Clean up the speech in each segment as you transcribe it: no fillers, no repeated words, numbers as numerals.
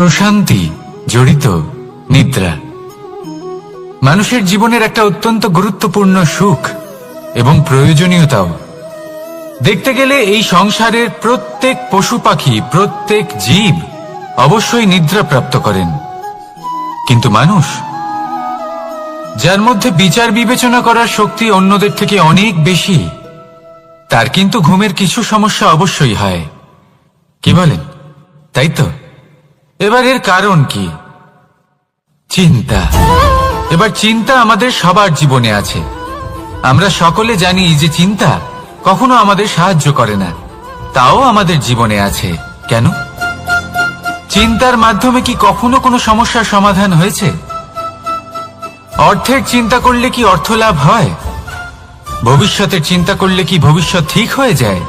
প্রশান্তি জড়িত নিদ্রা মানুষের জীবনের একটা অত্যন্ত গুরুত্বপূর্ণ সুখ এবং প্রয়োজনীয়তাও। দেখতে গেলে এই সংসারের প্রত্যেক পশু পাখি, প্রত্যেক জীব অবশ্যই নিদ্রা প্রাপ্ত করেন, কিন্তু মানুষ, যার মধ্যে বিচার বিবেচনা করার শক্তি অন্যদের থেকে অনেক বেশি, তার কিন্তু ঘুমের কিছু সমস্যা অবশ্যই হয়। কি বলেন? তাই তো। এবার এর কারণ কি? চিন্তা। এবার চিন্তা আমাদের সবার জীবনে আছে। আমরা সকলে জানি যে চিন্তা কখনো আমাদের সাহায্য করে না, তাও আমাদের জীবনে আছে। কেন? চিন্তার মাধ্যমে কি কখনো কোনো সমস্যার সমাধান হয়েছে? অর্থের চিন্তা করলে কি অর্থ লাভ হয়? ভবিষ্যতের চিন্তা করলে কি ভবিষ্যৎ ঠিক হয়ে যায়?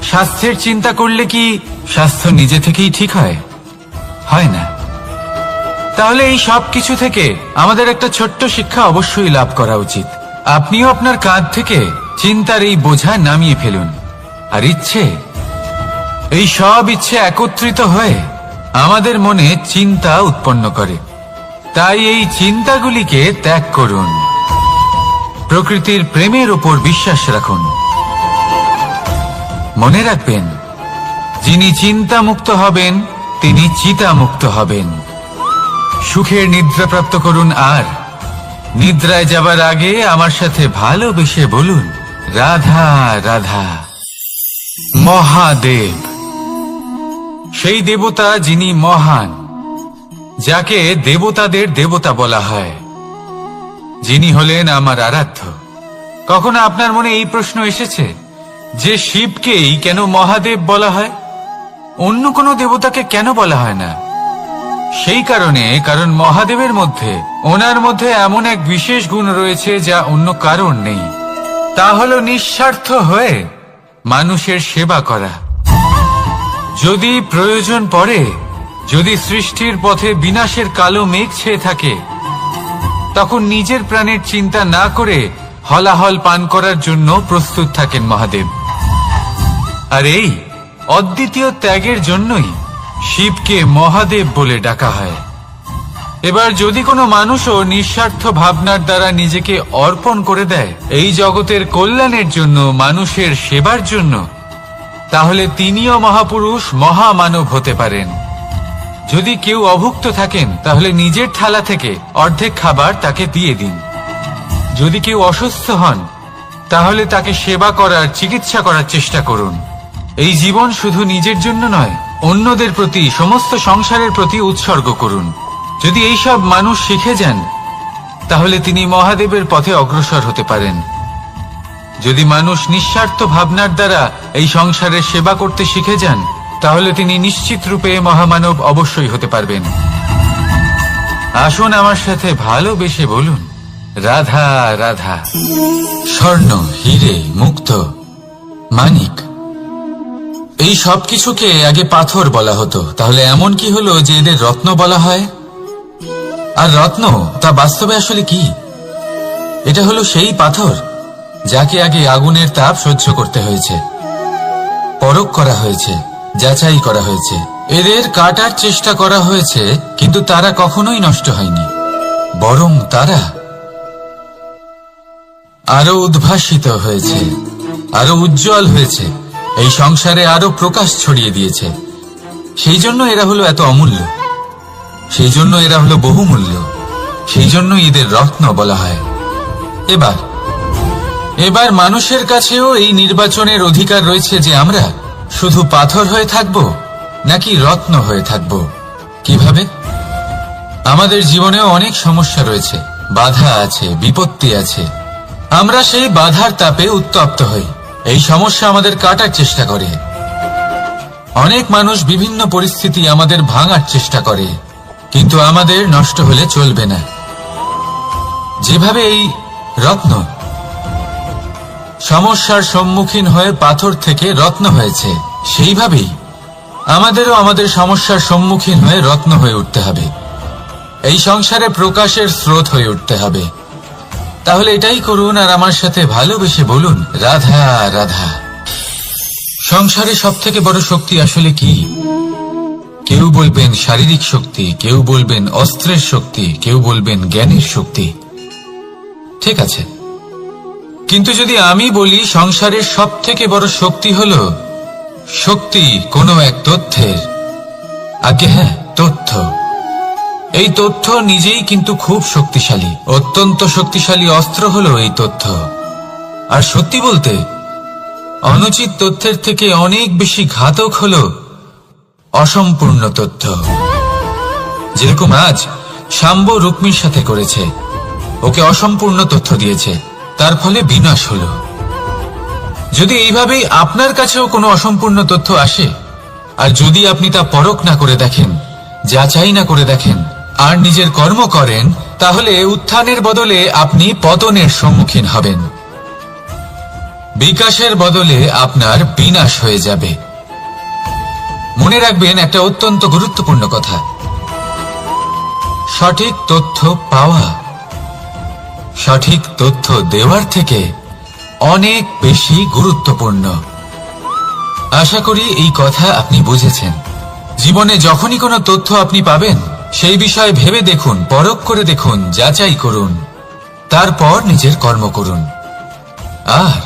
স্বাস্থ্যের চিন্তা করলে কি স্বাস্থ্য নিজে থেকেই ঠিক হয়? হয় না। তাহলে এই সব কিছু থেকে আমাদের একটা ছোট্ট শিক্ষা অবশ্যই লাভ করা উচিত। আপনিও আপনার কাঁধ থেকে চিন্তার এই বোঝা নামিয়ে ফেলুন। আর ইচ্ছে, এই সব ইচ্ছে একত্রিত হয়ে আমাদের মনে চিন্তা উৎপন্ন করে। তাই এই চিন্তাগুলিকে ত্যাগ করুন। প্রকৃতির প্রেমের উপর বিশ্বাস রাখুন। মনে রাখবেন, যিনি চিন্তা মুক্ত হবেন তিনি চিতা মুক্ত হবেন। সুখের নিদ্রা প্রাপ্ত করুন, আর নিদ্রায় যাবার আগে আমার সাথে ভালোবেসে বলুন, রাধা রাধা। মহাদেব, সেই দেবতা যিনি মহান, যাকে দেবতাদের দেবতা বলা হয়, যিনি হলেন আমার আরাধ্য। কখনো আপনার মনে এই প্রশ্ন এসেছে যে শিবকেই কেন মহাদেব বলা হয়, অন্য কোনো দেবতাকে কেন বলা হয় না? সেই কারণ মহাদেবের মধ্যে, ওনার মধ্যে এমন এক বিশেষ গুণ রয়েছে যা অন্য কারণ নেই। তা হলো নিঃস্বার্থ হয়ে মানুষের সেবা করা। যদি প্রয়োজন পড়ে, যদি সৃষ্টির পথে বিনাশের কালো মেঘ ছেয়ে থাকে, তখন নিজের প্রাণের চিন্তা না করে হলাহল পান করার জন্য প্রস্তুত থাকেন মহাদেব। আর এই অদ্বিতীয় ত্যাগের জন্যই শিবকে মহাদেব বলে ডাকা হয়। এবার যদি কোনো মানুষও নিঃস্বার্থ ভাবনার দ্বারা নিজেকে অর্পণ করে দেয় এই জগতের কল্যাণের জন্য, মানুষের সেবার জন্য, তাহলে তিনিও মহাপুরুষ, মহামানব হতে পারেন। যদি কেউ অভুক্ত থাকেন, তাহলে নিজের থালা থেকে অর্ধেক খাবার তাকে দিয়ে দিন। যদি কেউ অসুস্থ হন, তাহলে তাকে সেবা করার, চিকিৎসা করার চেষ্টা করুন। এই জীবন শুধু নিজের জন্য নয়, অন্যদের প্রতি, সমস্ত সংসারের প্রতি উৎসর্গ করুন। যদি এইসব মানুষ শিখে যান, তাহলে তিনি মহাদেবের পথে অগ্রসর হতে পারেন। যদি মানুষ নিঃস্বার্থ ভাবনার দ্বারা এই সংসারের সেবা করতে শিখে যান, তাহলে তিনি নিশ্চিত রূপে মহামানব অবশ্যই হতে পারবেন। আসুন আমার সাথে ভালোবেসে বলুন, রাধা রাধা। স্বর্ণ, হিরে, মুক্ত, মানিক, এই সব কিছুকে আগে পাথর বলা হতো। তাহলে এমন কি হলো যে এদের রত্ন বলা হয়? আর রত্ন তা বাস্তবে আসলে কি? এটা হলো সেই পাথর যাকে আগে আগুনের তাপ সহ্য করতে হয়েছে, পরখ করা হয়েছে, যাচাই করা হয়েছে, এদের কাটার চেষ্টা করা হয়েছে, কিন্তু তারা কখনোই নষ্ট হয়নি, বরং তারা আরো উদ্ভাসিত হয়েছে, আরো উজ্জ্বল হয়েছে, এই সংসারে আরো প্রকাশ ছড়িয়ে দিয়েছে। সেই জন্য এরা হলো এত অমূল্য, সেই জন্য এরা হলো বহুমূল্য, সেই জন্য এদের রত্ন বলা হয়। এবার মানুষের কাছেও এই নির্বাচনের অধিকার রয়েছে যে আমরা শুধু পাথর হয়ে থাকব নাকি রত্ন হয়ে থাকব। কিভাবে? আমাদের জীবনেও অনেক সমস্যা রয়েছে, বাধা আছে, বিপত্তি আছে। আমরা সেই বাধার তাপে উত্তপ্ত হই, এই সমস্যা আমাদের কাটার চেষ্টা করে। অনেক মানুষ বিভিন্ন পরিস্থিতি আমাদের ভাঙার চেষ্টা করে, কিন্তু আমাদের নষ্ট হলে চলবে না। যেভাবে এই রত্ন সমস্যার সম্মুখীন হয়ে পাথর থেকে রত্ন হয়েছে, সেইভাবেই আমাদেরও আমাদের সমস্যার সম্মুখীন হয়ে রত্ন হয়ে উঠতে হবে, এই সংসারে প্রকাশের স্রোত হয়ে উঠতে হবে। তাহলে এটাই করুন, আর আমার সাথে ভালোবেসে বলুন, রাধা রাধা। সংসারে সব থেকে বড় শক্তি আসলে কি? কেউ বলবেন শারীরিক শক্তি, কেউ বলবেন অস্ত্রের শক্তি, কেউ বলবেন জ্ঞানের শক্তি। ঠিক আছে, কিন্তু যদি আমি বলি সংসারের সব থেকে বড় শক্তি হল শক্তি কোনো এক তথ্যের, আগে হ্যাঁ, তথ্য। এই তথ্য নিজেই কিন্তু খুব শক্তিশালী, অত্যন্ত শক্তিশালী অস্ত্র হলো এই তথ্য। আর সত্যি বলতে অনুচিত তথ্যের থেকে অনেক বেশি ঘাতক হলো অসম্পূর্ণ তথ্য। যেরকম আজ শাম্ব রুক্মির সাথে করেছে, ওকে অসম্পূর্ণ তথ্য দিয়েছে, তার ফলে বিনাশ হলো। যদি এইভাবেই আপনার কাছেও কোনো অসম্পূর্ণ তথ্য আসে, আর যদি আপনি তা পরখ না করে দেখেন, যাচাই না করে দেখেন, আর নিজের কর্ম করেন, তাহলে উত্থানের বদলে আপনি পতনের সম্মুখীন হবেন। বিকাশের বদলে আপনার বিনাশ হয়ে যাবে। মনে রাখবেন একটা অত্যন্ত গুরুত্বপূর্ণ কথা, সঠিক তথ্য পাওয়া সঠিক তথ্য দেওয়ার থেকে অনেক বেশি গুরুত্বপূর্ণ। আশা করি এই কথা আপনি বুঝেছেন। জীবনে যখনই কোনো তথ্য আপনি পাবেন, সেই বিষয়ে ভেবে দেখুন, পরখ করে দেখুন, যাচাই করুন, তারপর নিজের কর্ম করুন। আর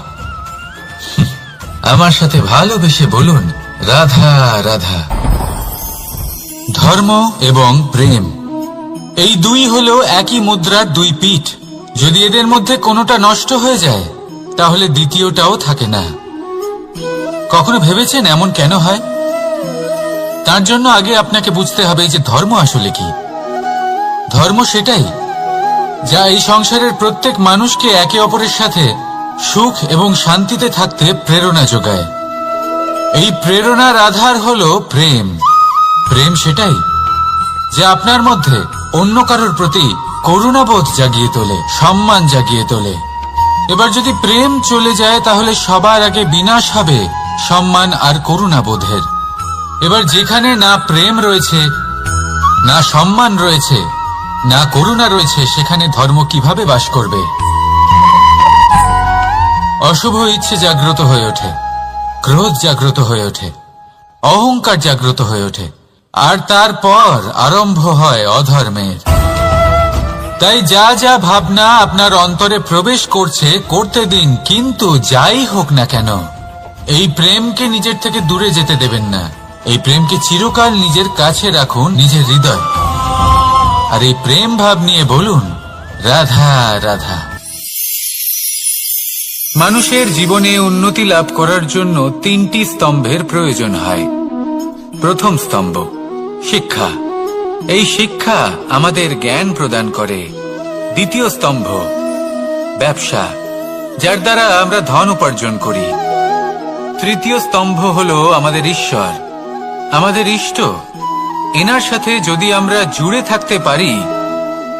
আমার সাথে ভালোবেসে বলুন, রাধা রাধা। ধর্ম এবং প্রেম, এই দুই হলো একই মুদ্রার দুই পিঠ। যদি এদের মধ্যে কোনোটা নষ্ট হয়ে যায়, তাহলে দ্বিতীয়টাও থাকে না। কখনো ভেবেছেন এমন কেন হয়? তার জন্য আগে আপনাকে বুঝতে হবে যে ধর্ম আসলে কি। ধর্ম সেটাই যা এই সংসারের প্রত্যেক মানুষকে একে অপরের সাথে সুখ এবং শান্তিতে থাকতে প্রেরণা যোগায়। এই প্রেরণার আধার হলো প্রেম। প্রেম সেটাই যা আপনার মধ্যে অন্য কারোর প্রতি করুণাবোধ জাগিয়ে তোলে, সম্মান জাগিয়ে তোলে। এবার যদি প্রেম চলে যায়, তাহলে সবার আগে বিনাশ হবে সম্মান আর করুণাবোধের। এবার যেখানে না প্রেম রয়েছে, না সম্মান রয়েছে, না করুণা রয়েছে, সেখানে ধর্ম কিভাবে বাস করবে? অশুভ ইচ্ছে জাগ্রত হয়ে ওঠে, ক্রোধ জাগ্রত হয়ে ওঠে, অহংকার জাগ্রত হয়ে ওঠে, আর তারপর আরম্ভ হয় অধর্মের। তাই যা যা ভাবনা আপনার অন্তরে প্রবেশ করছে, করতে দিন, কিন্তু যাই হোক না কেন, এই প্রেমকে নিজের থেকে দূরে যেতে দেবেন না। এই প্রেমকে চিরকাল নিজের কাছে রাখুন, নিজের হৃদয়। আর এই প্রেম ভাব নিয়ে বলুন, রাধা রাধা। মানুষের জীবনে উন্নতি লাভ করার জন্য তিনটি স্তম্ভের প্রয়োজন হয়। প্রথম স্তম্ভ শিক্ষা। এই শিক্ষা আমাদের জ্ঞান প্রদান করে। দ্বিতীয় স্তম্ভ ব্যবসা, যার দ্বারা আমরা ধন উপার্জন করি। তৃতীয় স্তম্ভ হলো আমাদের ঈশ্বর, আমাদের ইষ্ট। এনার সাথে যদি আমরা জুড়ে থাকতে পারি,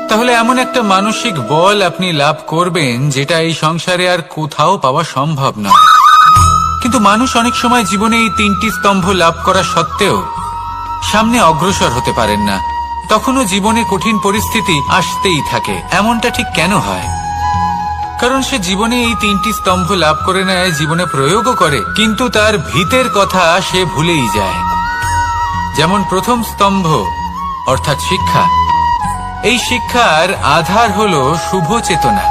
তাহলে এমন একটা মানসিক বল আপনি লাভ করবেন যেটা এই সংসারে আর কোথাও পাওয়া সম্ভব নয়। কিন্তু মানুষ অনেক সময় জীবনে এই তিনটি স্তম্ভ লাভ করা সত্ত্বেও সামনে অগ্রসর হতে পারেন না। তখনও জীবনে কঠিন পরিস্থিতি আসতেই থাকে। এমনটা ঠিক কেন হয়? কারণ সে জীবনে এই তিনটি স্তম্ভ লাভ করে নেয়, জীবনে প্রয়োগও করে, কিন্তু তার ভিতের কথা সে ভুলেই যায়। যেমন প্রথম স্তম্ভ অর্থাৎ শিক্ষা। এই শিক্ষার আধার হলো শুভ চেতনা।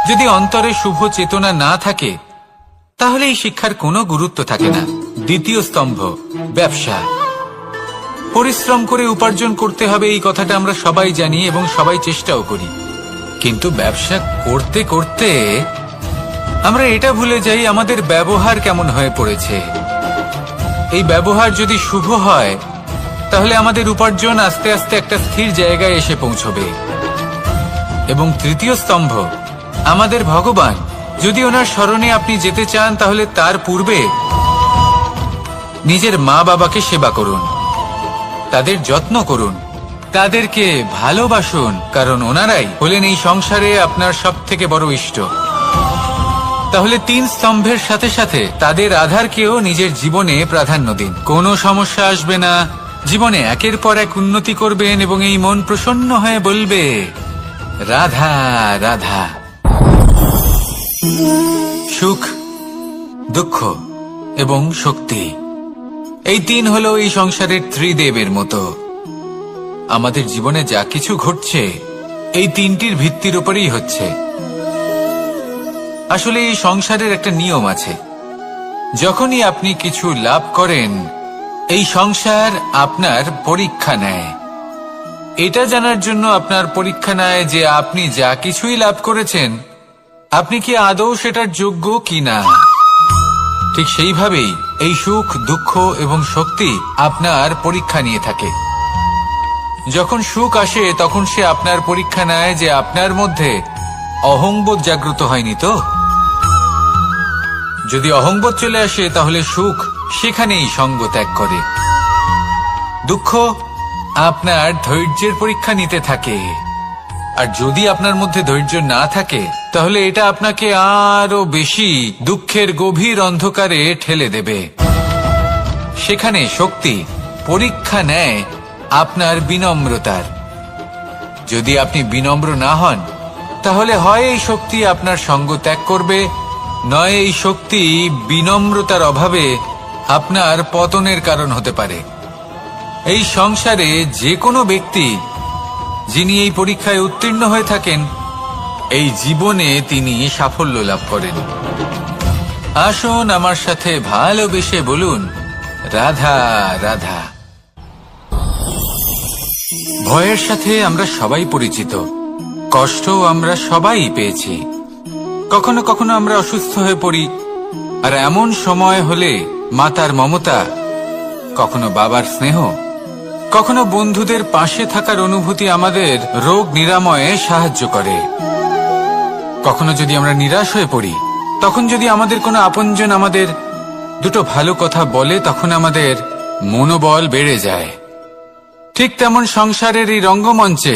যদি অন্তরে শুভ চেতনা না থাকে, তাহলে এই শিক্ষার কোনো গুরুত্ব থাকে না। দ্বিতীয় স্তম্ভ ব্যবসা। পরিশ্রম করে উপার্জন করতে হবে, এই কথাটা আমরা সবাই জানি এবং সবাই চেষ্টাও করি। কিন্তু ব্যবসা করতে করতে আমরা এটা ভুলে যাই আমাদের ব্যবহার কেমন হয়ে পড়েছে। এই ব্যবহার যদি শুভ হয়, তাহলে আমাদের উপার্জন আস্তে আস্তে একটা স্থির জায়গায় এসে পৌঁছবে। এবং তৃতীয় স্তম্ভ আমাদের ভগবান। যদি ওনার শরণে আপনি যেতে চান, তাহলে তার পূর্বে নিজের মা বাবাকে সেবা করুন, তাদের যত্ন করুন, তাদেরকে ভালোবাসুন, কারণ ওনারাই হলেন এই সংসারে আপনার সব থেকে বড় ইষ্ট। তাহলে তিন স্তম্ভের সাথে সাথে তাদের আধারকেও নিজের জীবনে প্রাধান্য দিন। কোনো সমস্যা আসবে না, জীবনে একের পর এক উন্নতি করবেন এবং এই মন প্রসন্ন হয়ে বলবে, রাধা রাধা। সুখ, দুঃখ এবং শক্তি, এই তিন হলো এই সংসারের ত্রিদেবের মতো। আমাদের জীবনে যা কিছু ঘটছে এই তিনটির ভিত্তির উপরেই হচ্ছে। আসলে এই সংসারের একটা নিয়ম আছে, যখনই আপনি কিছু লাভ করেন এই সংসার আপনার পরীক্ষা নেয়। এটা জানার জন্য আপনার পরীক্ষা নেয় যে আপনি যা কিছুই লাভ করেছেন আপনি কি আদৌ সেটার যোগ্য কিনা। ঠিক সেইভাবেই এই সুখ, দুঃখ এবং শক্তি আপনার পরীক্ষা নিয়ে থাকে। যখন সুখ আসে তখন সে আপনার পরীক্ষা নেয় যে আপনার মধ্যে অহংবোধ জাগ্রত হয়নি তো। যদি অহংবোধ চলে আসে তাহলে সুখ সেখানেই সঙ্গ ত্যাগ করে। দুঃখ আপনার ধৈর্যের পরীক্ষা নিতে থাকে, আর যদি আপনার মধ্যে ধৈর্য না থাকে তাহলে এটা আপনাকে আরো বেশি দুঃখের গভীর অন্ধকারে ঠেলে দেবে। সেখানে শক্তি পরীক্ষা নেয় আপনার বিনম্রতার। যদি আপনি বিনম্র না হন তাহলে হয় এই শক্তি আপনার সঙ্গ ত্যাগ করবে, নয় এই শক্তি বিনম্রতার অভাবে আপনার পতনের কারণ হতে পারে। এই সংসারে যে কোনো ব্যক্তি যিনি এই পরীক্ষায় উত্তীর্ণ হয়ে থাকেন এই জীবনে তিনি সাফল্য লাভ করেন। আসুন আমার সাথে ভালোবেসে বলুন, রাধা রাধা। ভয়ের সাথে আমরা সবাই পরিচিত, কষ্ট আমরা সবাই পেয়েছি। কখনো কখনো আমরা অসুস্থ হয়ে পড়ি, আর এমন সময় হলে মাতার মমতা, কখনো বাবার স্নেহ, কখনো বন্ধুদের পাশে থাকার অনুভূতি আমাদের রোগ নিরাময়ে সাহায্য করে। কখনো যদি আমরা নিরাশ হয়ে পড়ি তখন যদি আমাদের কোনো আপনজন আমাদের দুটো ভালো কথা বলে তখন আমাদের মনোবল বেড়ে যায়। ঠিক তেমন সংসারের এই রঙ্গমঞ্চে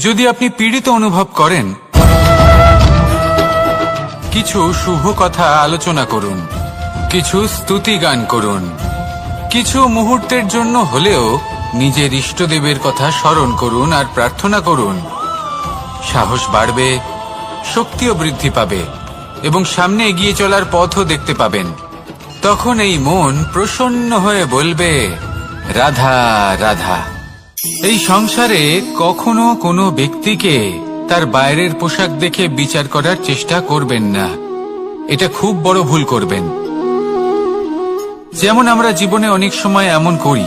যদি আপনি পীড়িত অনুভব করেন, কিছু শুভ কথা আলোচনা করুন, কিছু স্তুতি গান করুন, কিছু মুহূর্তের জন্য হলেও নিজের ইষ্টদেবের কথা স্মরণ করুন আর প্রার্থনা করুন। সাহস বাড়বে, শক্তিও বৃদ্ধি পাবে এবং সামনে এগিয়ে চলার পথও দেখতে পাবেন। তখন এই মন প্রসন্ন হয়ে বলবে, রাধা রাধা। এই সংসারে কখনো কোনো ব্যক্তিকে তার বাইরের পোশাক দেখে বিচার করার চেষ্টা করবেন না, এটা খুব বড় ভুল করবেন। যেমন আমরা জীবনে অনেক সময় এমন করি,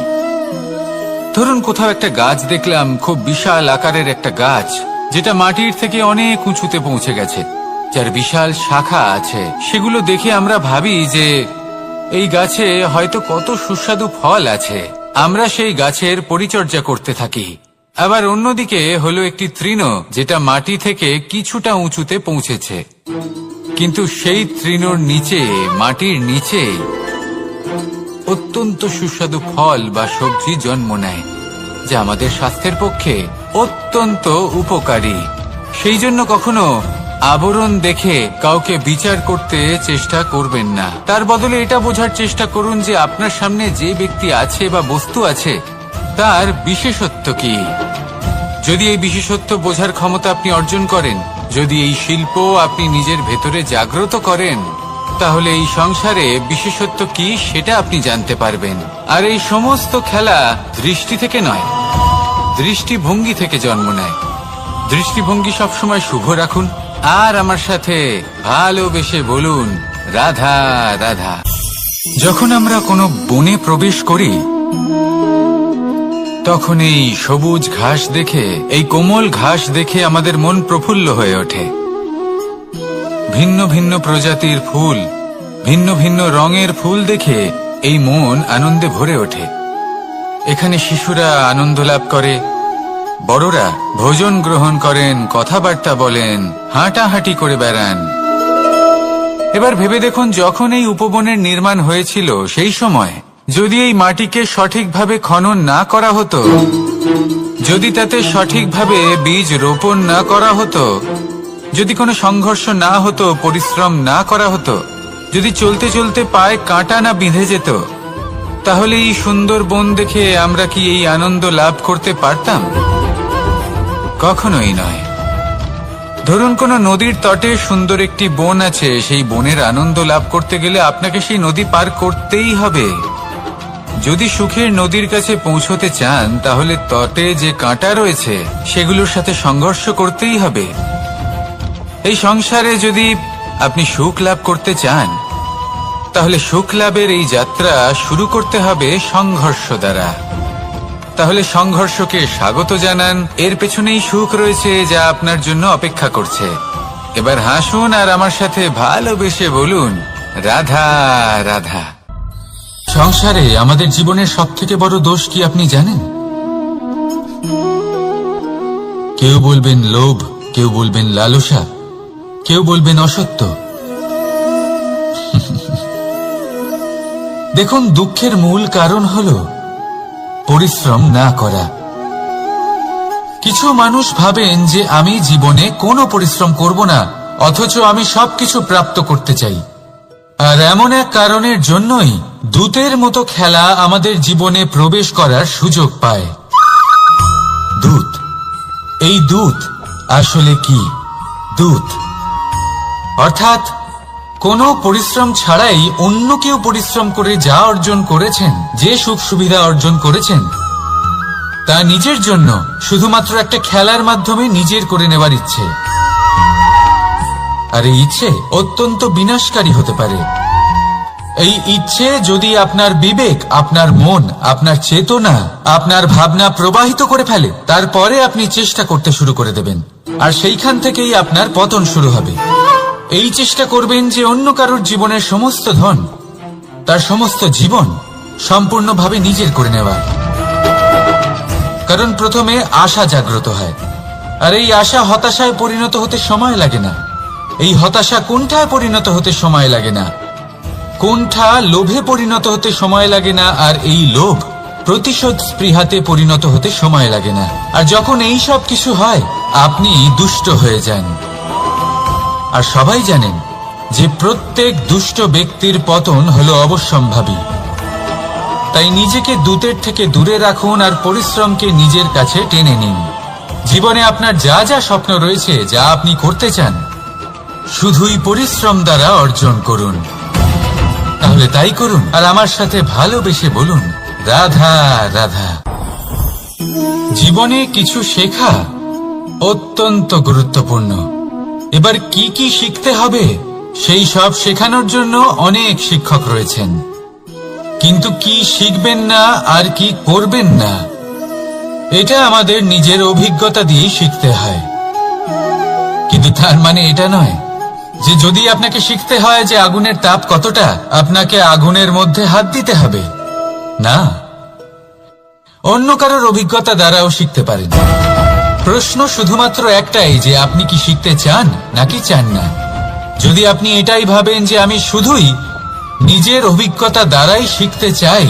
ধরুন কোথাও একটা গাছ দেখলাম, খুব বিশাল আকারের একটা গাছ যেটা মাটির থেকে অনেক উঁচুতে পৌঁছে গেছে, যার বিশাল শাখা আছে। সেগুলো দেখে আমরা ভাবি যে এই গাছে হয়তো কত সুস্বাদু ফল আছে, আমরা সেই গাছের পরিচর্যা করতে থাকি। আবার অন্যদিকে হলো একটি তৃণ যেটা মাটি থেকে কিছুটা উঁচুতে পৌঁছেছে, কিন্তু সেই তৃণর নিচে, মাটির নিচে অত্যন্ত সুস্বাদু ফল বা সবজি জন্ম নেয়, যা আমাদের স্বাস্থ্যের পক্ষে অত্যন্ত উপকারী। সেই জন্য কখনো আবরণ দেখে কাউকে বিচার করতে চেষ্টা করবেন না, তার বদলে এটা বোঝার চেষ্টা করুন যে আপনার সামনে যে ব্যক্তি আছে বা বস্তু আছে তার বিশেষত্ব কি। যদি এই বিশেষত্ব বোঝার ক্ষমতা আপনি অর্জন করেন, যদি এই শিল্প আপনি নিজের ভেতরে জাগ্রত করেন, তাহলে এই সংসারে বিশেষত্ব কি সেটা আপনি জানতে পারবেন। আর এই সমস্ত খেলা দৃষ্টি থেকে নয়, দৃষ্টিভঙ্গি থেকে জন্ম নেয়। দৃষ্টিভঙ্গি সবসময় শুভ রাখুন আর আমার সাথে ভালোবেসে বলুন, রাধা রাধা। যখন আমরা কোনো বনে প্রবেশ করি তখন এই সবুজ ঘাস দেখে, এই কোমল ঘাস দেখে আমাদের মন প্রফুল্ল হয়ে ওঠে। ভিন্ন ভিন্ন প্রজাতির ফুল, ভিন্ন ভিন্ন রঙের ফুল দেখে এই মন আনন্দে ভরে ওঠে। এখানে শিশুরা আনন্দ লাভ করে, বড়রা ভোজন গ্রহণ করেন, কথাবার্তা বলেন, হাঁটাহাঁটি করে বেড়ান। এবার ভেবে দেখুন, যখন এই উপবনের নির্মাণ হয়েছিল সেই সময় যদি এই মাটিকে সঠিকভাবে খনন না করা হতো, যদি তাতে সঠিকভাবে বীজ রোপণ না করা হতো, যদি কোনো সংঘর্ষ না হতো, পরিশ্রম না করা হতো, যদি চলতে চলতে পায়ে কাঁটা না বিঁধে যেত, তাহলে এই সুন্দর বন দেখে আমরা কি এই আনন্দ লাভ করতে পারতাম? কখনোই নয়। ধরুন কোনো নদীর তটে সুন্দর একটি বন আছে, সেই বনের আনন্দ লাভ করতে গেলে আপনাকে সেই নদী পার করতেই হবে। যদি সুখের নদীর কাছে পৌঁছতে চান তাহলে তটে যে কাঁটা রয়েছে সেগুলোর সাথে সংঘর্ষ করতেই হবে। এই সংসারে যদি আপনি সুখ লাভ করতে চান তাহলে সুখ লাভের এই যাত্রা শুরু করতে হবে সংঘর্ষ দ্বারা। তাহলে সংঘর্ষকে স্বাগত জানান, এর পেছনেই সুখ রয়েছে যা আপনার জন্য অপেক্ষা করছে। এবার হাসুন আর আমার সাথে ভালোবেসে বলুন, রাধা রাধা। সংসারে আমাদের জীবনের সবথেকে বড় দোষ কি আপনি জানেন? কেউ বলবেন লোভ, কেউ বলবেন লালসা, কেউ বলবেন অসত্য। দেখুন, দুঃখের মূল কারণ হল পরিশ্রম না করা। কিছু মানুষ ভাবেন যে আমি জীবনে কোনো পরিশ্রম করব না, অথচ আমি সবকিছু প্রাপ্ত করতে চাই। আর এমন এক কারণের জন্যই দূতের মতো খেলা আমাদের জীবনে প্রবেশ করার সুযোগ পায়। দূত। এই দূত আসলে কি? দূত অর্থাৎ কোনো পরিশ্রম ছাড়াই অন্য কেউ পরিশ্রম করে যা অর্জন করেছেন, যে সুখ সুবিধা অর্জন করেছেন, তা নিজের জন্য শুধুমাত্র একটা খেলার মাধ্যমে নিজের করে নেবার ইচ্ছে। আর এই ইচ্ছে অত্যন্ত বিনাশকারী হতে পারে। এই ইচ্ছে যদি আপনার বিবেক, আপনার মন, আপনার চেতনা, আপনার ভাবনা প্রবাহিত করে ফেলে, তারপরে আপনি চেষ্টা করতে শুরু করে দেবেন, আর সেইখান থেকেই আপনার পতন শুরু হবে। এই চেষ্টা করবেন যে অন্য কারোর জীবনের সমস্ত ধন, তার সমস্ত জীবন সম্পূর্ণভাবে নিজের করে নেওয়ার। কারণ প্রথমে আশা জাগ্রত হয়, আর এই আশা হতাশায় পরিণত হতে সময় লাগে না। এই হতাশা কুণ্ঠায় পরিণত হতে সময় লাগে না, কুণ্ঠা লোভে পরিণত হতে সময় লাগে না, আর এই লোভ প্রতিশোধ স্পৃহাতে পরিণত হতে সময় লাগে না। আর যখন এই সব কিছু হয়, আপনি দুষ্ট হয়ে যান। আর সবাই জানেন যে প্রত্যেক দুষ্ট ব্যক্তির পতন হলো অবশ্যম্ভাবী। তাই নিজেকে দূতের থেকে দূরে রাখুন আর পরিশ্রমকে নিজের কাছে টেনে নিন। জীবনে আপনার যা যা স্বপ্ন রয়েছে, যা আপনি করতে চান, শুধুই পরিশ্রম দ্বারা অর্জন করুন। তাহলে তাই করুন আর আমার সাথে ভালোবেসে বলুন, রাধা রাধা। জীবনে কিছু শেখা অত্যন্ত গুরুত্বপূর্ণ। এবার কি কি শিখতে হবে সেই সব শেখানোর জন্য অনেক শিক্ষক রয়েছেন, কিন্তু কি শিখবেন না আর কি করবেন না, এটা আমাদের নিজের অভিজ্ঞতা দিয়ে শিখতে হয়। কিন্তু তার মানে এটা নয় যে যদি আপনাকে শিখতে হয় যে আগুনের তাপ কতটা, আপনাকে আগুনের মধ্যে হাত দিতে হবে। না, অন্য কারোর অভিজ্ঞতা দ্বারাও শিখতে পারেন। প্রশ্ন শুধুমাত্র একটাই যে আপনি কি শিখতে চান নাকি চান না। যদি আপনি এটাই ভাবেন যে আমি শুধুই নিজের অভিজ্ঞতা দ্বারাই শিখতে চাই,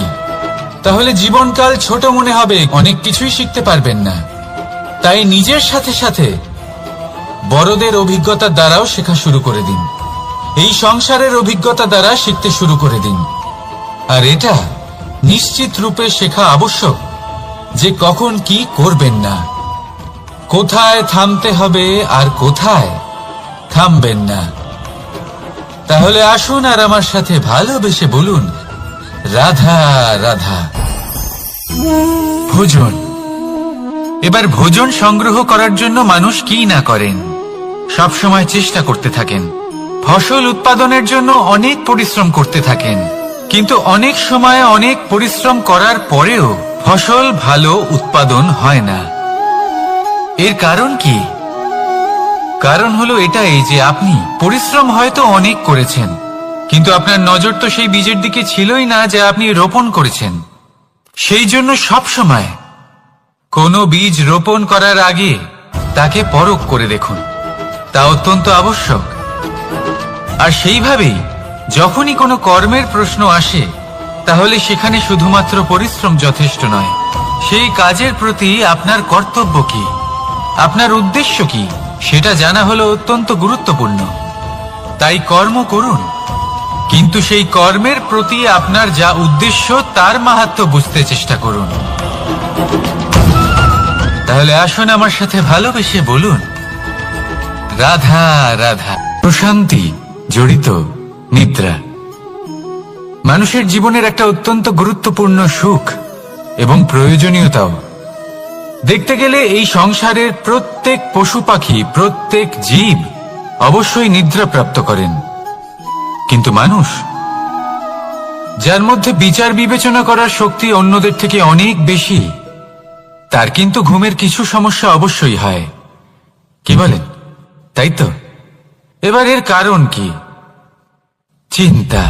তাহলে জীবনকাল ছোট মনে হবে, অনেক কিছুই শিখতে পারবেন না। তাই নিজের সাথে সাথে বড়দের অভিজ্ঞতা দ্বারাও শেখা শুরু করে দিন। এই সংসারের অভিজ্ঞতা দ্বারা শিখতে শুরু করে দিন। আর এটা নিশ্চিত রূপে শেখা আবশ্যক যে কখন কি করবেন না, কোথায় থামতে হবে আর কোথায় থামবেন না। তাহলে আসুন আর আমার সাথে ভালোবেসে বলুন, রাধা রাধা। ভোজন। এবার ভোজন সংগ্রহ করার জন্য মানুষ কি না করেন, সব সময় চেষ্টা করতে থাকেন। ফসল উৎপাদনের জন্য অনেক পরিশ্রম করতে থাকেন, কিন্তু অনেক সময় অনেক পরিশ্রম করার পরেও ফসল ভালো উৎপাদন হয় না। এর কারণ কি? কারণ হলো এটাই যে আপনি পরিশ্রম হয়তো অনেক করেছেন, কিন্তু আপনার নজর তো সেই বীজের দিকে ছিলই না যা আপনি রোপণ করেছেন। সেই জন্য সব সময় কোনো বীজ রোপণ করার আগে তাকে পরখ করে দেখুন, তা অত্যন্ত আবশ্যক। আর সেইভাবেই যখনই কোনো কর্মের প্রশ্ন আসে, তাহলে সেখানে শুধুমাত্র পরিশ্রম যথেষ্ট নয়। সেই কাজের প্রতি আপনার কর্তব্য কি, আপনার উদ্দেশ্য কি, সেটা জানা হলো অত্যন্ত গুরুত্বপূর্ণ। তাই কর্ম করুন, কিন্তু সেই কর্মের প্রতি আপনার যা উদ্দেশ্য তার মাহাত্ম্য বুঝতে চেষ্টা করুন। তাহলে আসুন আমার সাথে ভালোবেসে বলুন, রাধা রাধা। প্রশান্তি জড়িত নিদ্রা। মানুষের জীবনের একটা অত্যন্ত গুরুত্বপূর্ণ সুখ এবং প্রয়োজনীয়তাও। দেখতে গেলে এই সংসারের প্রত্যেক পশু পাখি, প্রত্যেক জীব অবশ্যই নিদ্রা প্রাপ্ত করেন, কিন্তু মানুষ, যার মধ্যে বিচার বিবেচনা করার শক্তি অন্যদের থেকে অনেক বেশি, তার কিন্তু ঘুমের কিছু সমস্যা অবশ্যই হয়। কি বলেন, তাই তো? এবার এর কারণ কি? চিন্তা।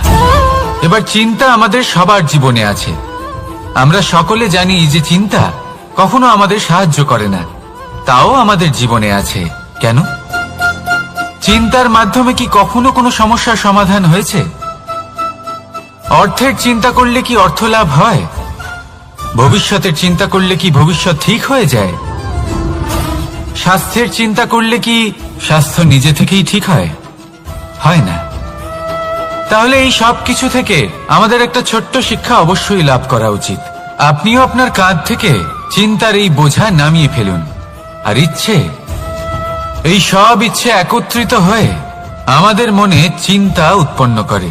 এবার চিন্তা আমাদের সবার জীবনে আছে। আমরা সকলে জানি যে চিন্তা কখনো আমাদের সাহায্য করে না, তাও আমাদের জীবনে আছে। কেন? চিন্তার মাধ্যমে কি কখনো কোনো সমস্যার সমাধান হয়েছে? অর্থের চিন্তা করলে কি অর্থ লাভ হয়? ভবিষ্যতের চিন্তা করলে কি ভবিষ্যৎ ঠিক হয়ে যায়? স্বাস্থ্যের চিন্তা করলে কি স্বাস্থ্য নিজে থেকেই ঠিক হয়? হয় না। তাহলে এই সব কিছু থেকে আমাদের একটা ছোট্ট শিক্ষা অবশ্যই লাভ করা উচিত। আপনিও আপনার কাঁধ থেকে চিন্তার এই বোঝা নামিয়ে ফেলুন। আর এই সব ইচ্ছে একত্রিত হয়ে আমাদের মনে চিন্তা উৎপন্ন করে।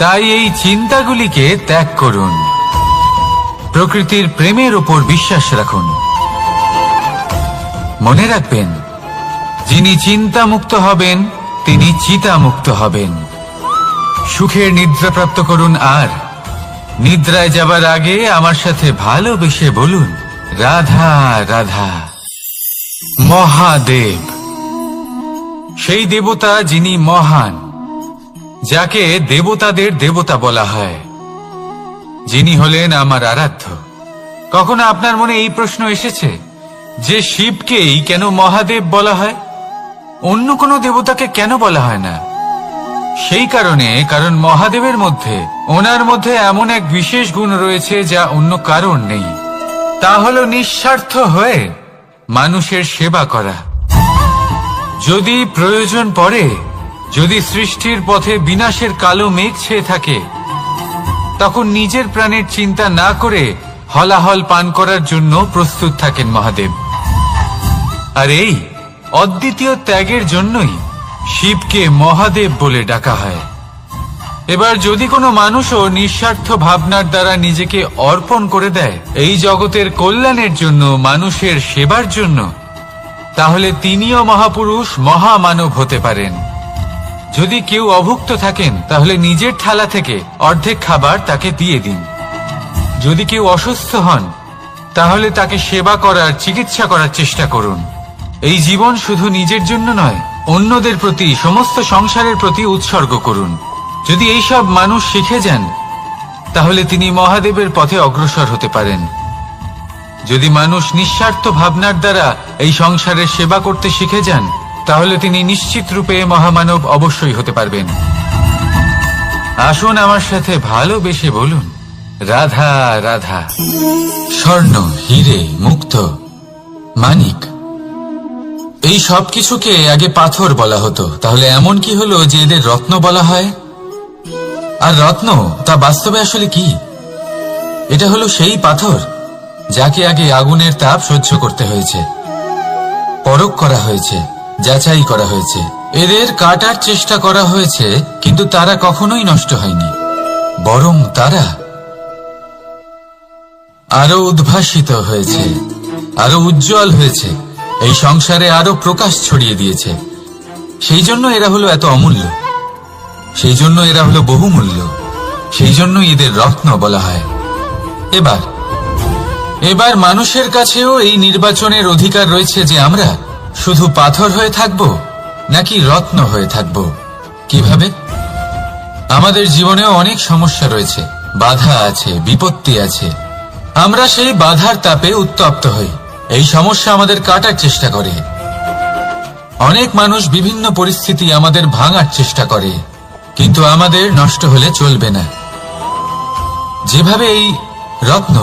তাই এই চিন্তাগুলিকে ত্যাগ করুন। প্রকৃতির প্রেমের উপর বিশ্বাস রাখুন। মনে রাখবেন, যিনি চিন্তা মুক্ত হবেন তিনি চিতা মুক্ত হবেন। সুখের নিদ্রা প্রাপ্ত করুন, আর নিদ্রায় যাবার আগে আমার সাথে ভালোবেসে বলুন, রাধা রাধা। মহাদেব, সেই দেবতা যিনি মহান, যাকে দেবতাদের দেবতা বলা হয়, যিনি হলেন আমার আরাধ্য। কখনো আপনার মনে এই প্রশ্ন এসেছে যে শিবকেই কেন মহাদেব বলা হয়, অন্য কোনো দেবতাকে কেন বলা হয় না? সেই কারণ মহাদেবের মধ্যে, ওনার মধ্যে এমন এক বিশেষ গুণ রয়েছে যা অন্য কারণ নেই। তা হলো নিঃস্বার্থ হয়ে মানুষের সেবা করা। যদি প্রয়োজন পড়ে, যদি সৃষ্টির পথে বিনাশের কালো মেঘ ছেয়ে থাকে, তখন নিজের প্রাণের চিন্তা না করে হলাহল পান করার জন্য প্রস্তুত থাকেন মহাদেব। আর এই অদ্বিতীয় ত্যাগের জন্যই শিবকে মহাদেব বলে ডাকা হয়। এবার যদি কোনো মানুষও নিঃস্বার্থ ভাবনার দ্বারা নিজেকে অর্পণ করে দেয় এই জগতের কল্যাণের জন্য, মানুষের সেবার জন্য, তাহলে তিনিও মহাপুরুষ, মহামানব হতে পারেন। যদি কেউ অভুক্ত থাকেন, তাহলে নিজের থালা থেকে অর্ধেক খাবার তাকে দিয়ে দিন। যদি কেউ অসুস্থ হন, তাহলে তাকে সেবা করার, চিকিৎসা করার চেষ্টা করুন। এই জীবন শুধু নিজের জন্য নয়, অন্যদের প্রতি, সমস্ত সংসারের প্রতি উৎসর্গ করুন। যদি এইসব মানুষ শিখে যান, তাহলে তিনি মহাদেবের পথে অগ্রসর হতে পারেন। যদি মানুষ নিঃস্বার্থ ভাবনার দ্বারা এই সংসারের সেবা করতে শিখে যান, তাহলে তিনি নিশ্চিত রূপে মহামানব অবশ্যই হতে পারবেন। আসুন আমার সাথে ভালোবেসে বলুন, রাধা রাধা। স্বর্ণ, হিরে, মুক্ত, মানিক, এই সব কিছুকে আগে পাথর বলা হতো। তাহলে এমন কি হলো যে এদের রত্ন বলা হয়? আর রত্ন তা বাস্তবে আসলে কি? এটা হলো সেই পাথর যাকে আগে আগুনের তাপ সহ্য করতে হয়েছে, পরখ করা হয়েছে, যাচাই করা হয়েছে, এদের কাটার চেষ্টা করা হয়েছে, কিন্তু তারা কখনোই নষ্ট হয়নি, বরং তারা আরো উদ্ভাসিত হয়েছে, আরো উজ্জ্বল হয়েছে, এই সংসারে আরো প্রকাশ ছড়িয়ে দিয়েছে। সেই জন্য এরা হলো এত অমূল্য, সেই জন্য এরা হলো বহুমূল্য, সেই জন্য এদের রত্ন বলা হয়। এবার মানুষের কাছেও এই নির্বাচনের অধিকার রয়েছে যে আমরা শুধু পাথর হয়ে থাকব নাকি রত্ন হয়ে থাকব। কিভাবে? আমাদের জীবনেও অনেক সমস্যা রয়েছে, বাধা আছে, বিপত্তি আছে। আমরা সেই বাধার তাপে উত্তপ্ত হই, এই সমস্যা আমাদের কাটার চেষ্টা করে। অনেক মানুষ বিভিন্ন পরিস্থিতি আমাদের ভাঙার চেষ্টা করে, কিন্তু আমাদের নষ্ট হলে চলবে না। যেভাবে এই রত্ন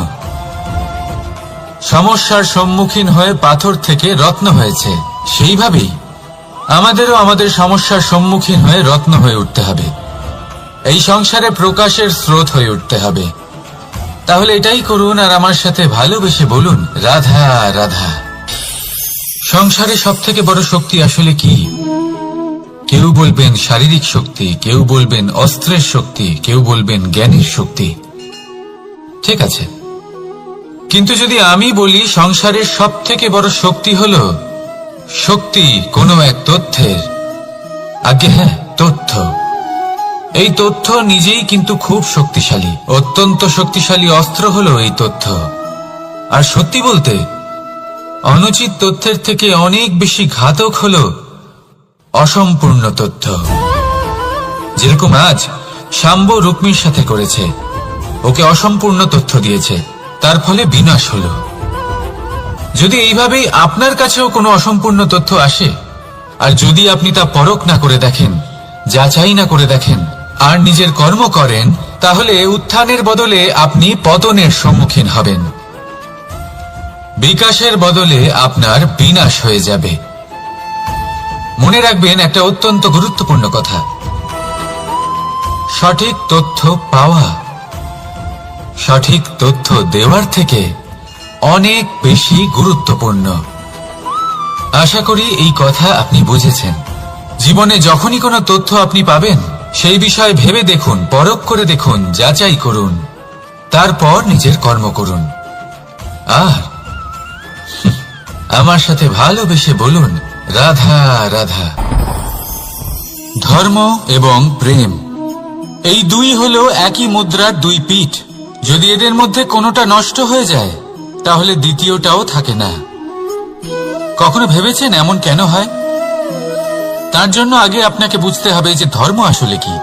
সমস্যার সম্মুখীন হয়ে পাথর থেকে রত্ন হয়েছে, সেইভাবেই আমাদেরও আমাদের সমস্যার সম্মুখীন হয়ে রত্ন হয়ে উঠতে হবে, এই সংসারে প্রকাশের স্রোত হয়ে উঠতে হবে। তাহলে এটাই করুন আর আমার সাথে ভালোবেসে বলুন, রাধা রাধা। সংসারে সব থেকে বড় শক্তি আসলে কি? কেউ বলবেন শারীরিক শক্তি, কেউ বলবেন অস্ত্রের শক্তি, কেউ বলবেন জ্ঞানের শক্তি। ঠিক আছে, কিন্তু যদি আমি বলি সংসারের সব থেকে বড় শক্তি হল শক্তি কোনো এক তথ্যের, আগে হ্যাঁ, তথ্য। এই তথ্য নিজেই কিন্তু খুব শক্তিশালী, অত্যন্ত শক্তিশালী অস্ত্র হলো এই তথ্য। আর সত্যি বলতে অনুচিত তথ্যের থেকে অনেক বেশি ঘাতক হলো অসম্পূর্ণ তথ্য। যেরকম আজ শাম্ব রুক্মির সাথে করেছে, ওকে অসম্পূর্ণ তথ্য দিয়েছে, তার ফলে বিনাশ হলো। যদি এইভাবেই আপনার কাছেও কোনো অসম্পূর্ণ তথ্য আসে, আর যদি আপনি তা পরখ না করে দেখেন, যাচাই না করে দেখেন, আর নিজের কর্ম করেন, তাহলে উত্থানের বদলে আপনি পতনের সম্মুখীন হবেন। বিকাশের বদলে আপনার বিনাশ হয়ে যাবে। মনে রাখবেন একটা অত্যন্ত গুরুত্বপূর্ণ কথা, সঠিক তথ্য পাওয়া সঠিক তথ্য দেওয়ার থেকে অনেক বেশি গুরুত্বপূর্ণ। আশা করি এই কথা আপনি বুঝেছেন। জীবনে যখনই কোনো তথ্য আপনি পাবেন, সেই বিষয়ে ভেবে দেখুন, পরখ করে দেখুন, যাচাই করুন, তারপর নিজের কর্ম করুন। আর আমার সাথে ভালোবেসে বলুন, রাধা রাধা। ধর্ম এবং প্রেম, এই দুই হলো একই মুদ্রার দুই পিঠ। যদি এদের মধ্যে কোনোটা নষ্ট হয়ে যায়, তাহলে দ্বিতীয়টাও থাকে না। কখনো ভেবেছেন এমন কেন হয়? তার জন্য আগে আপনাকে বুঝতে হবে যে ধর্ম আসলে কি।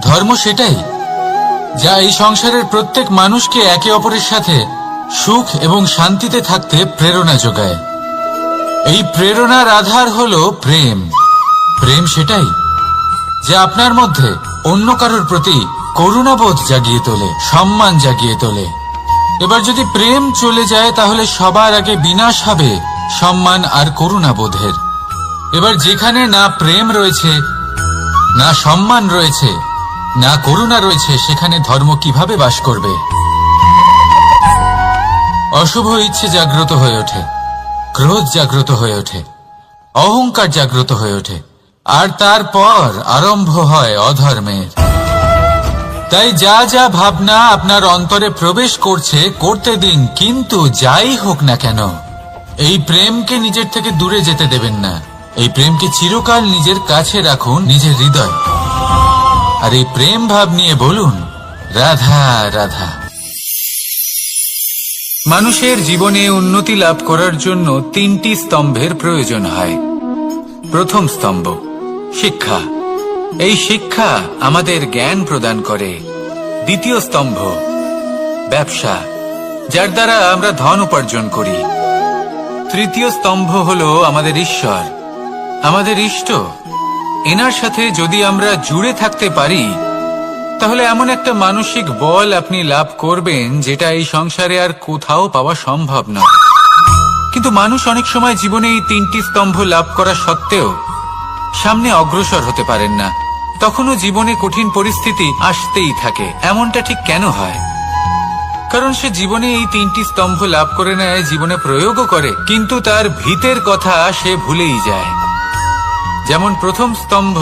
ধর্ম সেটাই যা এই সংসারের প্রত্যেক মানুষকে একে অপরের সাথে সুখ এবং শান্তিতে থাকতে প্রেরণা যোগায়। এই প্রেরণার আধার হলো প্রেম। প্রেম সেটাই যা আপনার মধ্যে অন্য কারোর প্রতি করুণাবোধ জাগিয়ে তোলে, সম্মান জাগিয়ে তোলে। এবার যদি প্রেম চলে যায়, তাহলে সবার আগে বিনাশ হবে সম্মান আর করুণাবোধের। এবার যেখানে না প্রেম রয়েছে, না সম্মান রয়েছে, না করুণা রয়েছে, সেখানে ধর্ম কিভাবে বাস করবে? অশুভ ইচ্ছে জাগ্রত হয়ে ওঠে, ক্রোধ জাগ্রত হয়ে ওঠে, অহংকার জাগ্রত হয়ে ওঠে, আর তারপর আরম্ভ হয় অধর্মের। তাই যা যা ভাবনা আপনার অন্তরে প্রবেশ করছে, করতে দিন, কিন্তু যাই হোক না কেন, এই প্রেমকে নিজের থেকে দূরে যেতে দেবেন না। এই প্রেমকে চিরকাল নিজের কাছে রাখুন, নিজের হৃদয়। আর এই প্রেম ভাব নিয়ে বলুন, রাধা রাধা। মানুষের জীবনে উন্নতি লাভ করার জন্য তিনটি স্তম্ভের প্রয়োজন হয়। প্রথম স্তম্ভ শিক্ষা। এই শিক্ষা আমাদের জ্ঞান প্রদান করে। দ্বিতীয় স্তম্ভ ব্যবসা, যার দ্বারা আমরা ধন উপার্জন করি। তৃতীয় স্তম্ভ হলো আমাদের ঈশ্বর, আমাদের ইষ্ট। এনার সাথে যদি আমরা জুড়ে থাকতে পারি, তাহলে এমন একটা মানসিক বল আপনি লাভ করবেন যেটা এই সংসারে আর কোথাও পাওয়া সম্ভব নয়। কিন্তু মানুষ অনেক সময় জীবনে এই তিনটি স্তম্ভ লাভ করা সত্ত্বেও সামনে অগ্রসর হতে পারেন না। তখনও জীবনে কঠিন পরিস্থিতি আসতেই থাকে। এমনটা ঠিক কেন হয়? কারণ সে জীবনে এই তিনটি স্তম্ভ লাভ করে নেয়, জীবনে প্রয়োগও করে, কিন্তু তার ভিতের কথা সে ভুলেই যায়। যেমন প্রথম স্তম্ভ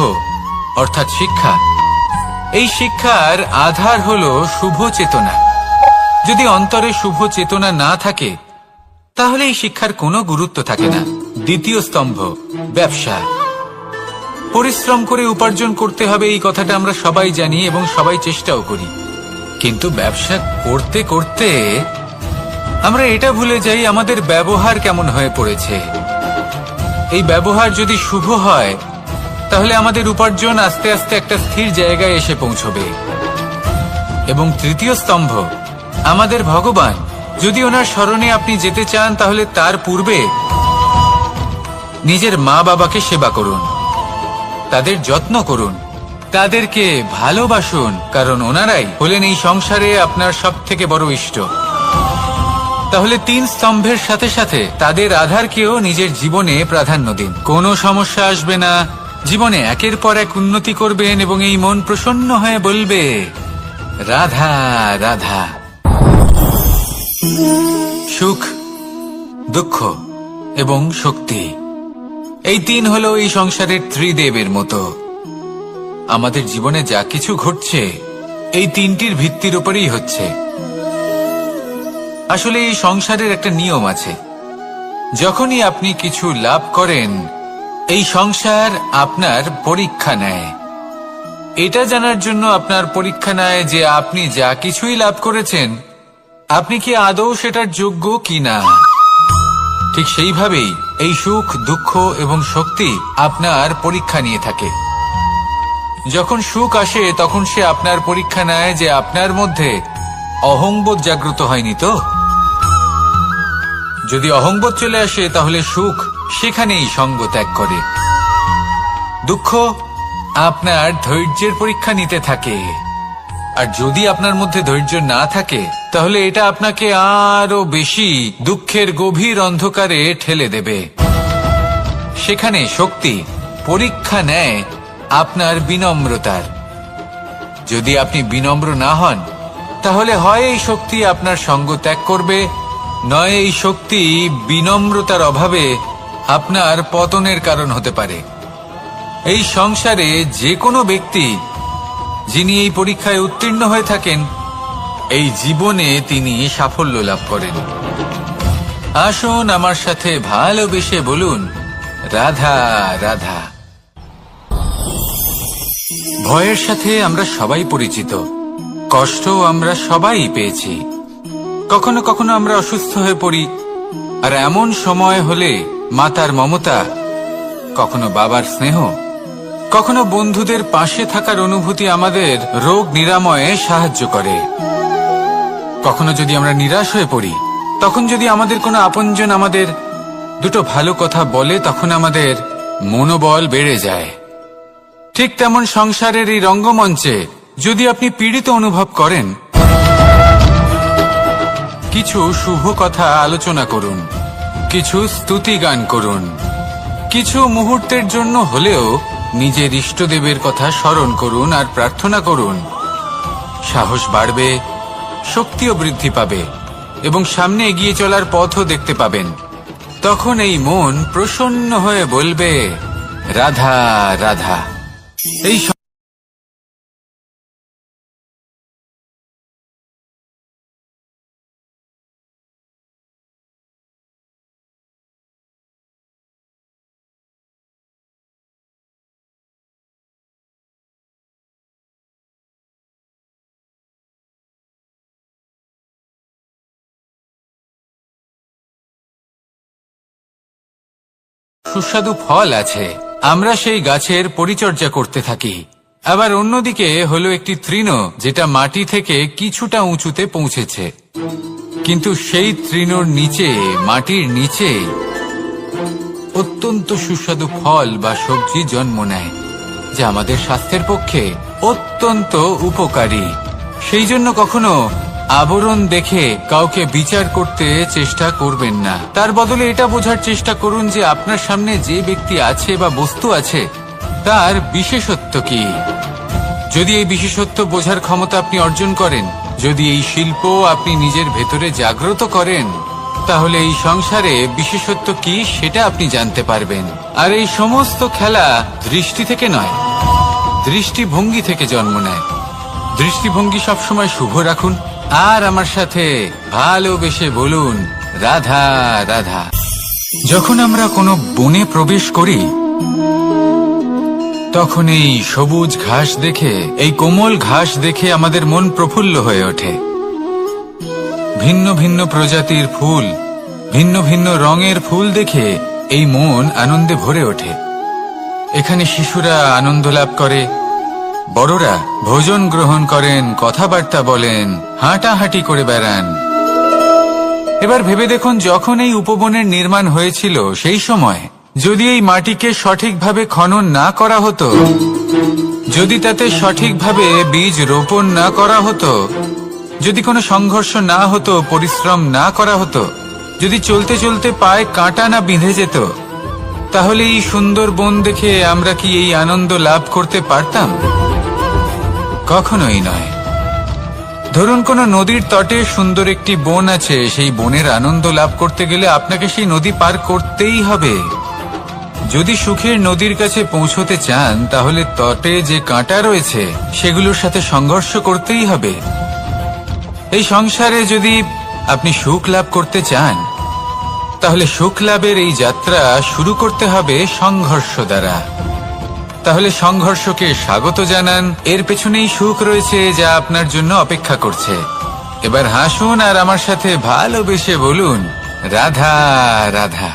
অর্থাৎ শিক্ষা। এই শিক্ষার আধার হলো শুভ চেতনা। যদি অন্তরে শুভ চেতনা না থাকে, তাহলে এই শিক্ষার কোনো গুরুত্ব থাকে না। দ্বিতীয় স্তম্ভ ব্যবসা। পরিশ্রম করে উপার্জন করতে হবে, এই কথাটা আমরা সবাই জানি এবং সবাই চেষ্টাও করি। কিন্তু ব্যবসা করতে করতে আমরা এটা ভুলে যাই আমাদের ব্যবহার কেমন হয়ে পড়েছে। এই ব্যবহার যদি শুভ হয়, তাহলে আমাদের উপার্জন আস্তে আস্তে একটা স্থির জায়গায় এসে পৌঁছবে। এবং তৃতীয় স্তম্ভ আমাদের ভগবান। যদি ওনার স্মরণে আপনি যেতে চান, তাহলে তার পূর্বে নিজের মা বাবাকে সেবা করুন, তাদের যত্ন করুন, তাদেরকে ভালোবাসুন, কারণ ওনারাই হলেন এই সংসারে আপনার সব থেকে বড় ইষ্ট। তাহলে তিন স্তম্ভের সাথে সাথে তাদের আধারকেও নিজের জীবনে প্রাধান্য দিন। কোনো সমস্যা আসবে না, জীবনে একের পর এক উন্নতি করবেন এবং এই মন প্রসন্ন হয়ে বলবে, রাধা রাধা। সুখ, দুঃখ এবং শক্তি, এই তিন হলো এই সংসারের ত্রিদেবের মতো। আমাদের জীবনে যা কিছু ঘটছে এই তিনটির ভিত্তির উপরেই হচ্ছে। আসলে এই সংসারের একটা নিয়ম আছে, যখনই আপনি কিছু লাভ করেন এই সংসার আপনার পরীক্ষা নেয়। এটা জানার জন্য আপনার পরীক্ষা নেয় যে আপনি যা কিছুই লাভ করেছেন আপনি কি আদৌ সেটার যোগ্য কিনা। ঠিক সেইভাবেই এই সুখ, দুঃখ এবং শক্তি আপনার পরীক্ষা নিয়ে থাকে। যখন সুখ আসে তখন সে আপনার পরীক্ষা নেয় যে আপনার মধ্যে অহংবোধ জাগ্রত হয়নি তো। যদি অহংবোধ চলে আসে তাহলে সুখ সেখানেই সঙ্গ ত্যাগ করে। দুঃখ আপনার ধৈর্যের পরীক্ষা নিতে থাকে, আর যদি আপনার মধ্যে ধৈর্য না থাকে তাহলে এটা আপনাকে আরো বেশি দুঃখের গভীর অন্ধকারে ঠেলে দেবে। সেখানে শক্তি পরীক্ষা নেয় আপনার বিনম্রতার। যদি আপনি বিনম্র না হন তাহলে হয় এই শক্তি আপনার সঙ্গ ত্যাগ করবে, নয় এই শক্তি বিনম্রতার অভাবে আপনার পতনের কারণ হতে পারে। এই সংসারে যে কোনো ব্যক্তি যিনি এই পরীক্ষায় উত্তীর্ণ হয়ে থাকেন এই জীবনে তিনি সাফল্য লাভ করেন। আসুন আমার সাথে ভালোবেসে বলুন, রাধা রাধা। ভয়ের সাথে আমরা সবাই পরিচিত, কষ্ট আমরা সবাই পেয়েছি। কখনো কখনো আমরা অসুস্থ হয়ে পড়ি, আর এমন সময় হলে মাতার মমতা, কখনো বাবার স্নেহ, কখনো বন্ধুদের পাশে থাকার অনুভূতি আমাদের রোগ নিরাময়ে সাহায্য করে। কখনো যদি আমরা নিরাশ হয়ে পড়ি, তখন যদি আমাদের কোনো আপনজন আমাদের দুটো ভালো কথা বলে তখন আমাদের মনোবল বেড়ে যায়। ঠিক তেমন সংসারের এই রঙ্গমঞ্চে যদি আপনি পীড়িত অনুভব করেন, কিছু শুভ কথা আলোচনা করুন, কিছু স্তুতি গান করুন, কিছু মুহূর্তের জন্য হলেও নিজের ইষ্টদেবের কথা স্মরণ করুন আর প্রার্থনা করুন। সাহস বাড়বে, শক্তিও বৃদ্ধি পাবে এবং সামনে এগিয়ে চলার পথও দেখতে পাবেন। তখন এই মন প্রসন্ন হয়ে বলবে, রাধা রাধা। এই সুস্বাদু ফল আছে, আমরা সেই গাছের পরিচর্যা করতে থাকি। আবার অন্যদিকে হলো একটি তৃণ যেটা মাটি থেকে কিছুটা উঁচুতে পৌঁছেছে, কিন্তু সেই তৃণর নিচে, মাটির নিচে অত্যন্ত সুস্বাদু ফল বা সবজি জন্ম নেয়, যা আমাদের স্বাস্থ্যের পক্ষে অত্যন্ত উপকারী। সেই জন্য কখনো আবরণ দেখে কাউকে বিচার করতে চেষ্টা করবেন না। তার বদলে এটা বোঝার চেষ্টা করুন যে আপনার সামনে যে ব্যক্তি আছে বা বস্তু আছে তার বিশেষত্ব কি। যদি এই বিশেষত্ব বোঝার ক্ষমতা আপনি অর্জন করেন, যদি এই শিল্প আপনি নিজের ভেতরে জাগ্রত করেন, তাহলে এই সংসারে বিশেষত্ব কি সেটা আপনি জানতে পারবেন। আর এই সমস্ত খেলা দৃষ্টি থেকে নয়, দৃষ্টিভঙ্গি থেকে জন্ম নেয়। দৃষ্টিভঙ্গি সবসময় শুভ রাখুন আর আমার সাথে ভালোবেসে বলুন, রাধা রাধা। যখন আমরা কোনো বনে প্রবেশ করি তখন এই সবুজ ঘাস দেখে, এই কোমল ঘাস দেখে আমাদের মন প্রফুল্ল হয়ে ওঠে। ভিন্ন ভিন্ন প্রজাতির ফুল, ভিন্ন ভিন্ন রঙের ফুল দেখে এই মন আনন্দে ভরে ওঠে। এখানে শিশুরা আনন্দ লাভ করে, বড়রা ভোজন গ্রহণ করেন, কথাবার্তা বলেন, হাঁটাহাঁটি করে বেড়ান। এবার ভেবে দেখুন, যখন এই উপবনের নির্মাণ হয়েছিল সেই সময় যদি এই মাটিকে সঠিকভাবে খনন না করা হতো, যদি তাতে সঠিকভাবে বীজ রোপণ না করা হতো, যদি কোনো সংঘর্ষ না হতো, পরিশ্রম না করা হতো, যদি চলতে চলতে পায়ে কাঁটা না বিঁধে যেত, তাহলে এই সুন্দর বন দেখে আমরা কি এই আনন্দ লাভ করতে পারতাম? কখনোই নয়। ধরুন কোনো নদীর তটে সুন্দর একটি বন আছে, সেই বনের আনন্দ লাভ করতে গেলে আপনাকে সেই নদী পার করতেই হবে। যদি সুখের নদীর কাছে পৌঁছতে চান তাহলে তটে যে কাঁটা রয়েছে সেগুলোর সাথে সংঘর্ষ করতেই হবে। এই সংসারে যদি আপনি সুখ লাভ করতে চান তাহলে সুখ লাভের এই যাত্রা শুরু করতে হবে সংঘর্ষ দ্বারা। তাহলে সংঘর্ষকে স্বাগত জানান, এর পেছনেই সুখ রয়েছে যা আপনার জন্য অপেক্ষা করছে। এবার হাসুন আর আমার সাথে ভালোবেসে বলুন, রাধা রাধা।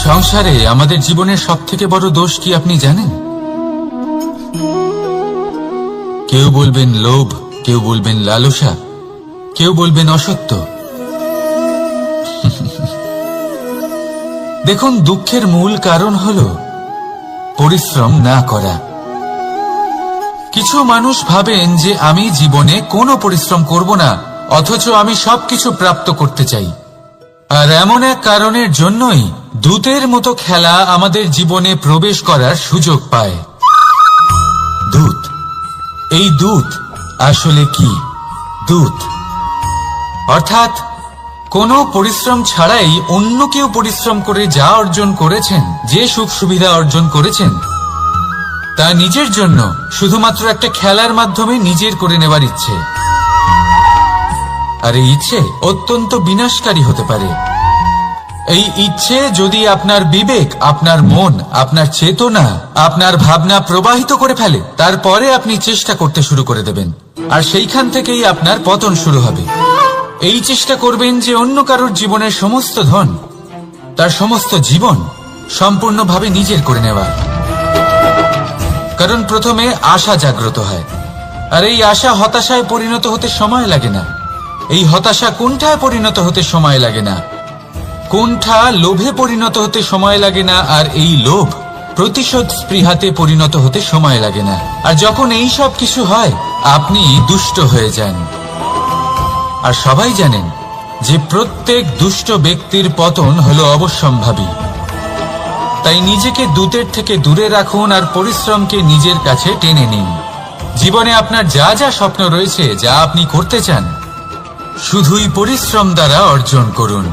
সংসারে আমাদের জীবনের সবথেকে বড় দোষ কি আপনি জানেন? কেউ বলবেন লোভ, কেউ বলবেন লালসা, কেউ বলবেন অসত্য। দেখুন, দুঃখের মূল কারণ হলো পরিশ্রম না করা। কিছু মানুষ ভাবেন যে আমি জীবনে কোনো পরিশ্রম করব না, অথচ আমি সবকিছু প্রাপ্ত করতে চাই। আর এমন এক কারণের জন্যই দূতের মতো খেলা আমাদের জীবনে প্রবেশ করার সুযোগ পায়। দূত। এই দূত আসলে কি? দূত অর্থাৎ কোনো পরিশ্রম ছাড়াই অন্য কেউ পরিশ্রম করে যা অর্জন করেছেন, যে সুখ সুবিধা অর্জন করেছেন, তা নিজের জন্য শুধুমাত্র একটা খেলার মাধ্যমে নিজের করে নেবার ইচ্ছে। আর এই ইচ্ছে অত্যন্ত বিনাশকারী হতে পারে। এই ইচ্ছে যদি আপনার বিবেক, আপনার মন, আপনার চেতনা, আপনার ভাবনা প্রবাহিত করে ফেলে, তারপরে আপনি চেষ্টা করতে শুরু করে দেবেন, আর সেইখান থেকেই আপনার পতন শুরু হবে। এই চেষ্টা করবেন যে অন্য কারোর জীবনের সমস্ত ধন, তার সমস্ত জীবন সম্পূর্ণভাবে নিজের করে নেওয়ার। কারণ প্রথমে আশা জাগ্রত হয়, আর এই আশা হতাশায় পরিণত হতে সময় লাগে না। এই হতাশা কুণ্ঠায় পরিণত হতে সময় লাগে না, কুণ্ঠা লোভে পরিণত হতে সময় লাগে না, আর এই লোভ প্রতিশোধ স্পৃহাতে পরিণত হতে সময় লাগে না। আর যখন এই সব কিছু হয়, আপনি দুষ্ট হয়ে যান। আর সবাই জানেন যে প্রত্যেক দুষ্ট ব্যক্তির পতন হলো অবশ্যম্ভাবী। তাই নিজেকে দূতের থেকে দূরে রাখুন আর পরিশ্রমকে নিজের কাছে টেনে নিন। জীবনে আপনার যা যা স্বপ্ন রয়েছে, যা আপনি করতে চান, শুধুই পরিশ্রম দ্বারা অর্জন করুন।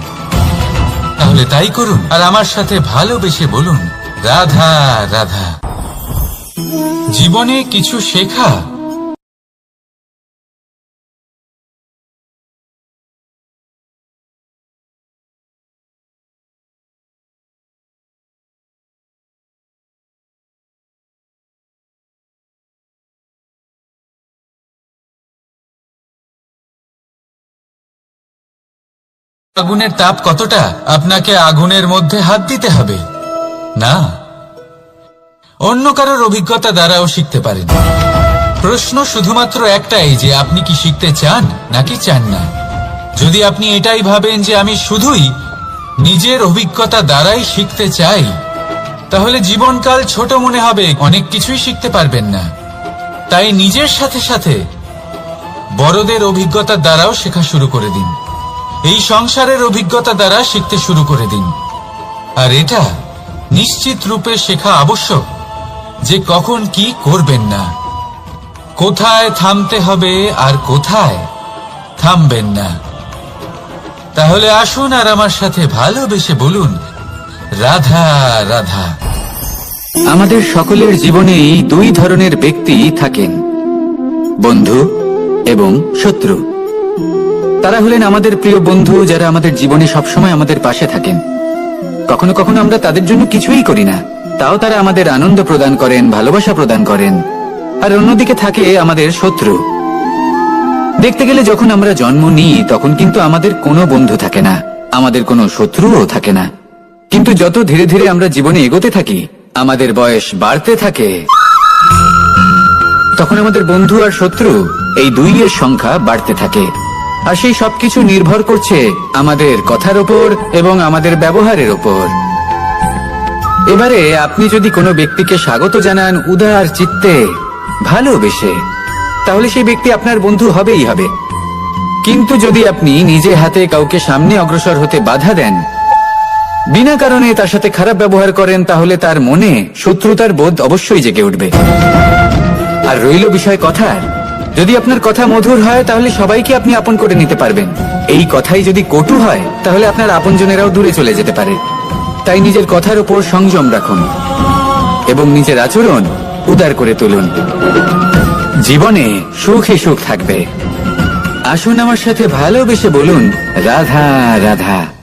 তাহলে তাই করুন আর আমার সাথে ভালোবেসে বলুন, রাধা রাধা। জীবনে কিছু শেখা আগুনের তাপ কতটা, আপনাকে আগুনের মধ্যে হাত দিতে হবে না, অন্য কারোর অভিজ্ঞতা দ্বারাও শিখতে পারেন। প্রশ্ন শুধুমাত্র একটাই যে আপনি কি শিখতে চান নাকি চান না। যদি আপনি এটাই ভাবেন যে আমি শুধুই নিজের অভিজ্ঞতা দ্বারাই শিখতে চাই, তাহলে জীবনকাল ছোট মনে হবে, অনেক কিছুই শিখতে পারবেন না। তাই নিজের সাথে সাথে বড়দের অভিজ্ঞতা দ্বারাও শেখা শুরু করে দিন। এই সংসারের অভিজ্ঞতা দ্বারা শিখতে শুরু করে দিন। আর এটা নিশ্চিত রূপে শেখা আবশ্যক যে কখন কি করবেন না, কোথায় থামতে হবে আর কোথায় থামবেন না। তাহলে আসুন আর আমার সাথে ভালোবেসে বলুন, রাধা রাধা। আমাদের সকলের জীবনেই দুই ধরনের ব্যক্তি থাকেন, বন্ধু এবং শত্রু। তারা হলেন আমাদের প্রিয় বন্ধু, যারা আমাদের জীবনে সবসময় আমাদের পাশে থাকেন। কখনো কখনো আমরা তাদের জন্য কিছুই করি না, তাও তারা আমাদের আনন্দ প্রদান করেন, ভালোবাসা প্রদান করেন। আর অন্যদিকে থাকে আমাদের শত্রু। দেখতে গেলে যখন আমরা জন্ম নিই তখন কিন্তু আমাদের কোনো বন্ধু থাকে না, আমাদের কোনো শত্রুও থাকে না। কিন্তু যত ধীরে ধীরে আমরা জীবনে এগোতে থাকি, আমাদের বয়স বাড়তে থাকে, তখন আমাদের বন্ধু আর শত্রু এই দুইয়ের সংখ্যা বাড়তে থাকে। আর সেই সবকিছু নির্ভর করছে আমাদের কথার ওপর এবং আমাদের ব্যবহারের ওপর। এবারে আপনি যদি কোনো ব্যক্তিকে স্বাগত জানান উদার চিত্তে, ভালোবেসে, তাহলে সেই ব্যক্তি আপনার বন্ধু হবেই হবে। কিন্তু যদি আপনি নিজে হাতে কাউকে সামনে অগ্রসর হতে বাধা দেন, বিনা কারণে তার সাথে খারাপ ব্যবহার করেন, তাহলে তার মনে শত্রুতার বোধ অবশ্যই জেগে উঠবে। আর রইল বিষয় কথার, যদি আপনার কথা মধুর হয় তাহলে সবাইকে আপনি আপন করে নিতে পারবেন। এই কথাই যদি কটু হয় তাহলে আপনার আপনজনেরাও দূরে চলে যেতে পারে। তাই নিজের কথার উপর সংযম রাখুন এবং নিজের আচরণ উদার করে তুলুন। জীবনে সুখে সুখ থাকবে। আসুন আমার সাথে ভালোবেসে বলুন, রাধা রাধা।